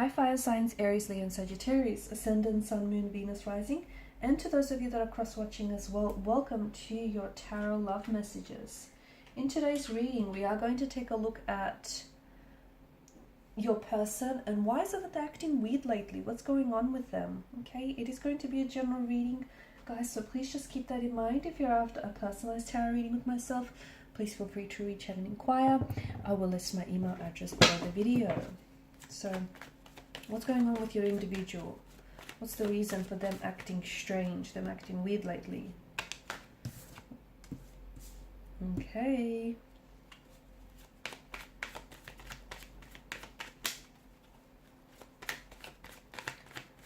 Hi fire signs, Aries, Leo and Sagittarius, Ascendant, Sun, Moon, Venus, Rising. And to those of you that are cross-watching as well, welcome to your tarot love messages. In today's reading, we are going to take a look at your person and why is it that they're acting weird lately? What's going on with them? Okay, it is going to be a general reading, guys, so please just keep that in mind. If you're after a personalized tarot reading with myself, please feel free to reach out and inquire. I will list my email address below the video. So, what's going on with your individual? What's the reason for them acting strange, them acting weird lately? Okay.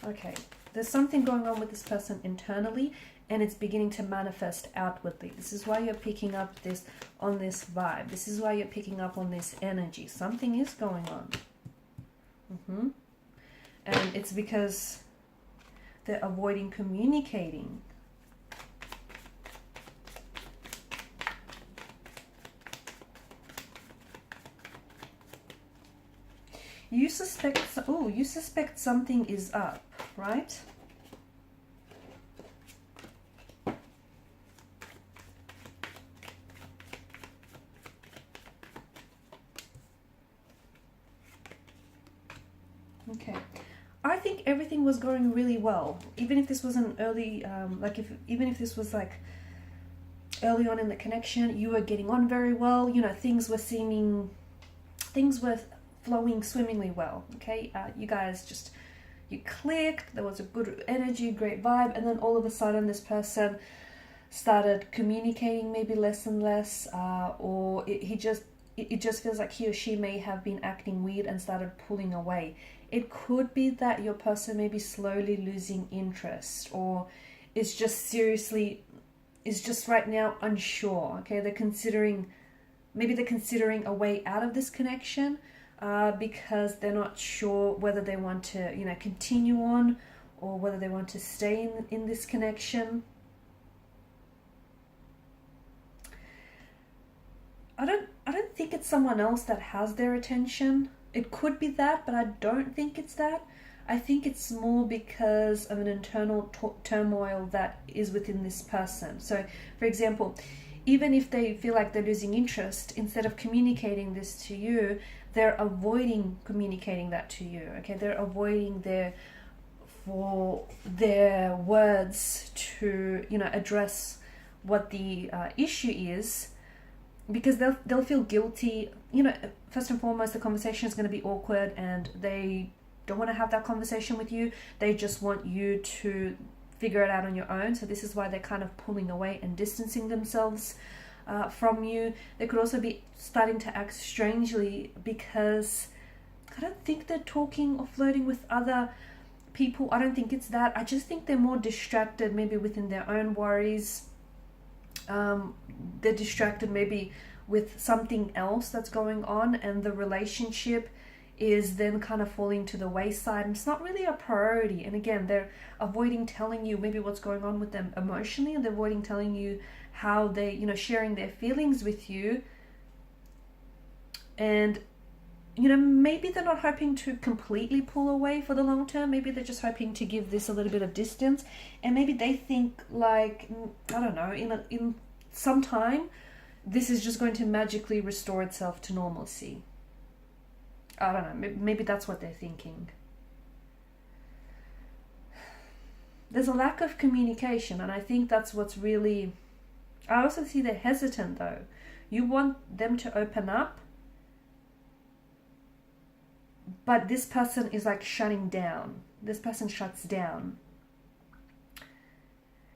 Okay, there's something going on with this person internally and it's beginning to manifest outwardly. This is why you're picking up this on this vibe. This is why you're picking up on this energy. Something is going on. And it's because they're avoiding communicating. You suspect, oh, you suspect something is up, right? Okay. I think everything was going really well, even if this was an early, even if this was like early on in the connection, you were getting on very well, you know, things were flowing swimmingly well, okay? You guys just, you clicked, there was a good energy, great vibe, and then all of a sudden this person started communicating maybe less and less, or it just feels like he or she may have been acting weird and started pulling away. It could be that your person may be slowly losing interest, or is just right now unsure, okay? Maybe they're considering a way out of this connection because they're not sure whether they want to, you know, continue on or whether they want to stay in this connection. I don't think it's someone else that has their attention. It could be that, but I don't think it's that. I think it's more because of an internal turmoil that is within this person. So, for example, even if they feel like they're losing interest, instead of communicating this to you, they're avoiding communicating that to you. Okay, they're avoiding their words to, you know, address what the issue is, because they'll feel guilty. You know, first and foremost, the conversation is going to be awkward and they don't want to have that conversation with you. They just want you to figure it out on your own. So this is why they're kind of pulling away and distancing themselves from you. They could also be starting to act strangely because I don't think they're talking or flirting with other people. I don't think it's that. I just think they're more distracted, maybe within their own worries. They're distracted maybe with something else that's going on, and the relationship is then kind of falling to the wayside, and it's not really a priority. And again, they're avoiding telling you maybe what's going on with them emotionally, and they're avoiding telling you how they, you know, sharing their feelings with you. And, you know, maybe they're not hoping to completely pull away for the long term. Maybe they're just hoping to give this a little bit of distance, and maybe they think like, I don't know, in some time this is just going to magically restore itself to normalcy. I don't know, maybe that's what they're thinking. There's a lack of communication, and I think that's what's really... I also see they're hesitant though. You want them to open up, but this person is like shutting down. This person shuts down.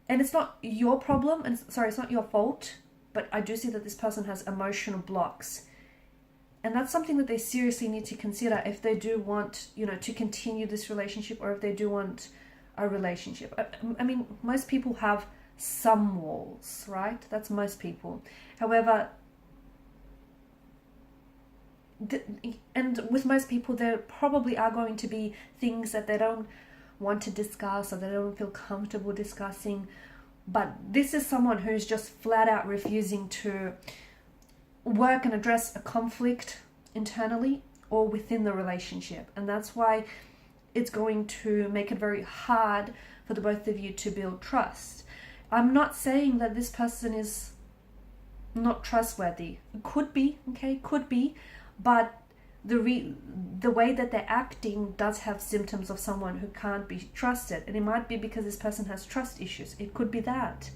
And it's not your problem, and sorry, it's not your fault, but I do see that this person has emotional blocks. And that's something that they seriously need to consider if they do want, you know, to continue this relationship, or if they do want a relationship. I mean, most people have some walls, right? That's most people. However, and with most people, there probably are going to be things that they don't want to discuss or they don't feel comfortable discussing. But this is someone who's just flat out refusing to work and address a conflict internally, or within the relationship. And that's why it's going to make it very hard for the both of you to build trust. I'm not saying that this person is not trustworthy. It could be, okay, could be, but the way that they're acting does have symptoms of someone who can't be trusted. And it might be because this person has trust issues. It could be that.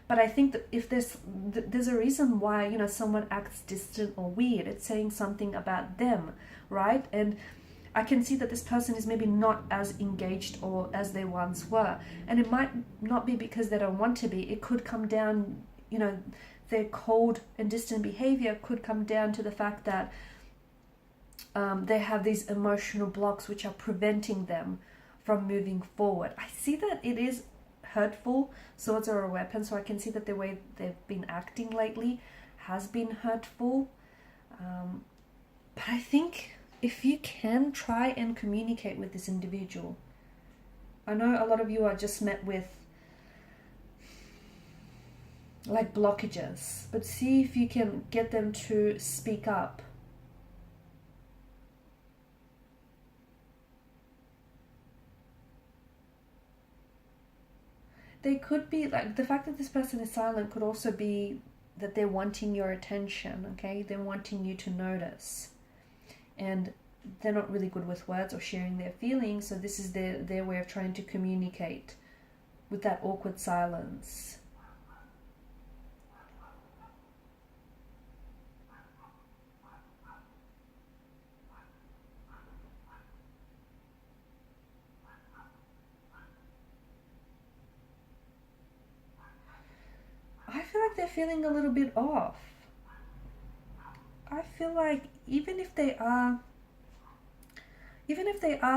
But I think that if there's a reason why, you know, someone acts distant or weird, it's saying something about them, right? And I can see that this person is maybe not as engaged or as they once were. And it might not be because they don't want to be. It could come down, you know, their cold and distant behavior could come down to the fact that they have these emotional blocks which are preventing them from moving forward. I see that it is hurtful. Swords are a weapon, so I can see that the way they've been acting lately has been hurtful. But I think if you can try and communicate with this individual, I know a lot of you are just met with like blockages, but see if you can get them to speak up. They could be, like, the fact that this person is silent could also be that they're wanting your attention, okay? They're wanting you to notice. And they're not really good with words or sharing their feelings, so this is their way of trying to communicate with that awkward silence. I feel like they're feeling a little bit off. I feel like even if they are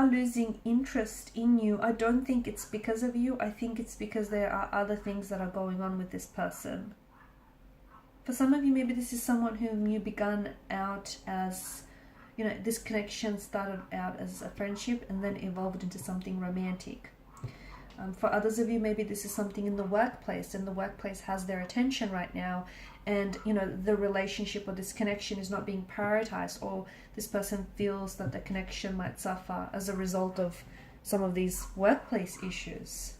losing interest in you, I don't think it's because of you. I think it's because there are other things that are going on with this person. For some of you, maybe this is someone whom you begun out as, you know, this connection started out as a friendship and then evolved into something romantic. For others of you, maybe this is something in the workplace, and the workplace has their attention right now, and, you know, the relationship or this connection is not being prioritized, or this person feels that the connection might suffer as a result of some of these workplace issues.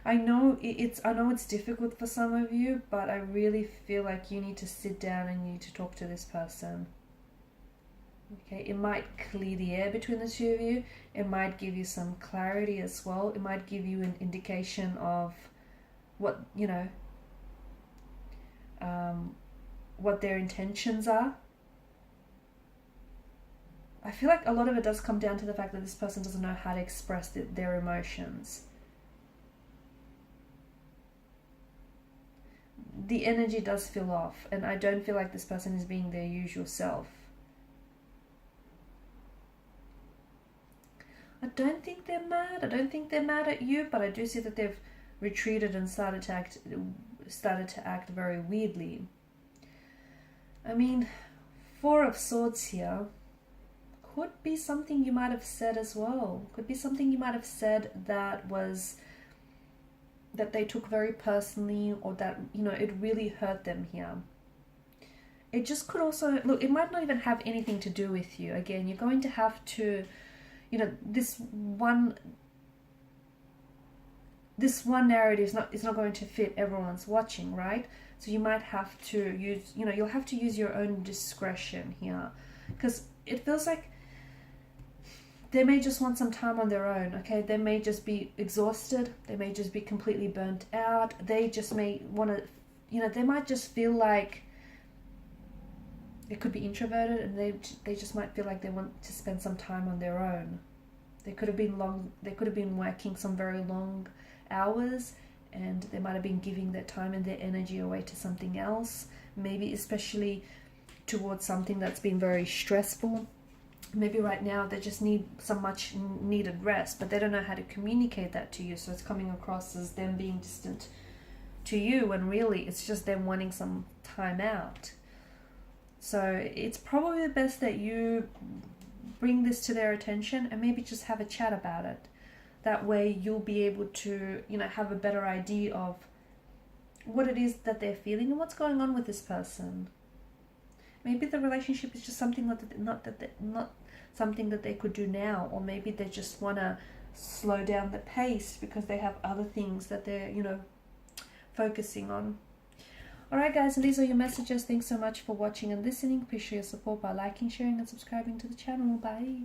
I know it's difficult for some of you, but I really feel like you need to sit down and you need to talk to this person. Okay, it might clear the air between the two of you. It might give you some clarity as well. It might give you an indication of what, you know, what their intentions are. I feel like a lot of it does come down to the fact that this person doesn't know how to express their emotions. The energy does feel off, and I don't feel like this person is being their usual self. I don't think they're mad. I don't think they're mad at you, but I do see that they've retreated and started to act very weirdly. I mean, Four of Swords here could be something you might have said as well. Could be something you might have said that they took very personally, or that, you know, it really hurt them here. It just could also, look, it might not even have anything to do with you. Again, you're going to have to, you know, this one narrative is not going to fit everyone's watching, right? So you might have to use, you know, you'll have to use your own discretion here, because it feels like they may just want some time on their own, okay? They may just be exhausted. They may just be completely burnt out. They just may want to, you know, they might just feel like they could be introverted, and they just might feel like they want to spend some time on their own. They could have been working some very long hours, and they might have been giving their time and their energy away to something else, maybe especially towards something that's been very stressful. Maybe right now they just need some much needed rest, but they don't know how to communicate that to you, so it's coming across as them being distant to you, when really it's just them wanting some time out. So it's probably best that you bring this to their attention and maybe just have a chat about it. That way you'll be able to, you know, have a better idea of what it is that they're feeling and what's going on with this person. Maybe the relationship is just something not something that they could do now, or maybe they just want to slow down the pace because they have other things that they're, you know, focusing on. Alright guys, and these are your messages. Thanks so much for watching and listening. Appreciate your support by liking, sharing and subscribing to the channel. Bye.